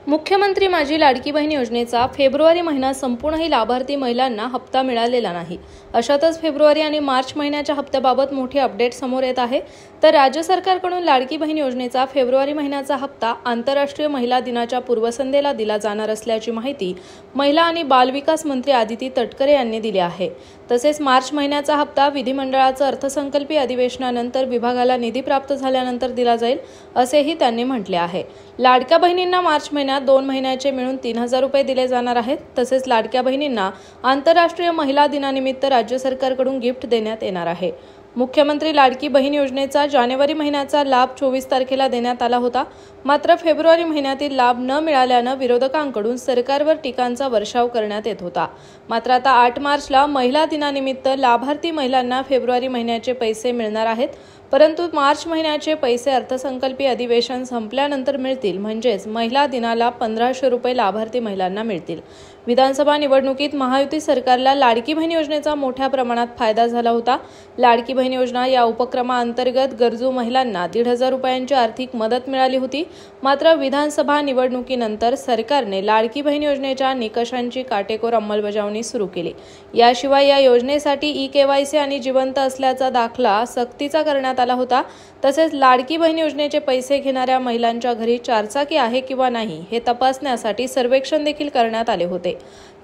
मुख्यमंत्री माझी लाडकी बहीण योजनेचा फेब्रुवारी महिना संपूर्णही लाभार्थी महिलांना हप्ता मिळालेला नाही। अशातच फेब्रुवारी आणि मार्च महिन्याच्या हप्त्याबाबत मोठी अपडेट समोर येत आहे। तर राज्य सरकारकडून लाडकी बहीण योजनेचा फेब्रुवारी महिन्याचा हप्ता आंतरराष्ट्रीय महिला दिनाच्या पूर्वसंध्येला दिला जाणार असल्याची माहिती महिला आणि बालविकास मंत्री आदिती तटकरे यांनी दिली आहे। तसेच मार्च महिन्याचा हप्ता विधिमंडळाचं अर्थसंकल्पीय अधिवेशनानंतर विभागाला निधी प्राप्त झाल्यानंतर दिला जाईल असेही त्यांनी म्हटले आहे। लाडक्या बहिणींना मार्च महिन्यात 2 महिन्याचे मिळून 3000 रुपये दिले जाणार आहेत। तसेच लाडक्या बहिणींना आंतरराष्ट्रीय महिला दिनानिमित्त राज्य सरकारकडून गिफ्ट देण्यात येणार आहे। मुख्यमंत्री लाडकी बहीण योजनेचा जानेवारी महिन्याचा लाभ 24 तारखेला देण्यात आला होता। मात्र फेब्रुवारी महिन्यातील लाभ न मिळाल्याने विरोधकांकडून सरकारवर टीकांचा वर्षाव करण्यात येत होता। मात्र आता 8 मार्चला महिला दिनानिमित्त लाभार्थी महिलांना फेब्रुवारी महिन्याचे पैसे मिळणार आहेत, परंतु मार्च महिन्याचे पैसे अर्थसंकल्पीय अधिवेशन संपल्यानंतर मिळतील। म्हणजेच महिला दिनाला 1500 रुपये लाभार्थी महिलांना मिळतील। विधानसभा निवडणुकीत महायुती सरकारला लाडकी बहीण योजनेचा मोठ्या प्रमाणात फायदा झाला होता। लाडकी बहीण योजना या उपक्रमाअंतर्गत गरजू महिलांना 1500 रुपयांची आर्थिक मदत मिळाली होती। मात्र विधानसभा निवडणुकीनंतर सरकारने लाडकी बहीण योजनेच्या निकषांची काटेकोर अंमलबजावणी सुरू केली। याशिवाय या योजनेसाठी ई-केवायसी आणि जिवंत असल्याचा दाखला सक्तीचा करण्यात आला होता। तसेच लाडकी बहीण योजनेचे पैसे घेणाऱ्या महिलांच्या घरी चारचाकी आहे किंवा नाही हे तपासण्यासाठी सर्वेक्षण देखील करण्यात आले होते।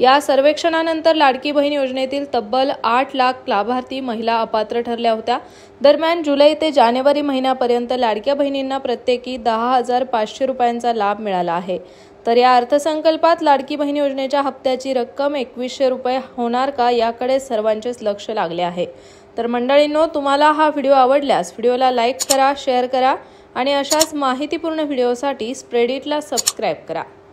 या सर्वेक्षणानंतर लाडकी बहीण योजनेतील तब्बल 8 लाख लाभार्थी महिला अपात्र ठरल्या होत्या। दरम्यान जुलै ते जानेवारी महिन्यापर्यंत लाडक्या बहिणींना प्रत्येकी 10,500 रुपयांचा लाभ मिळाला आहे। तर या अर्थसंकल्पात लाडकी बहीण योजनेच्या हप्त्याची रक्कम 2100 रुपये होणार का याकडे सर्वांचेच लक्ष लागले आहे। तर मंडळींनो, तुम्हाला हा व्हिडिओ आवडल्यास व्हिडिओला लाईक करा, शेअर करा आणि अशाच माहितीपूर्ण व्हिडिओसाठी स्प्रेड इटला सबस्क्राइब करा।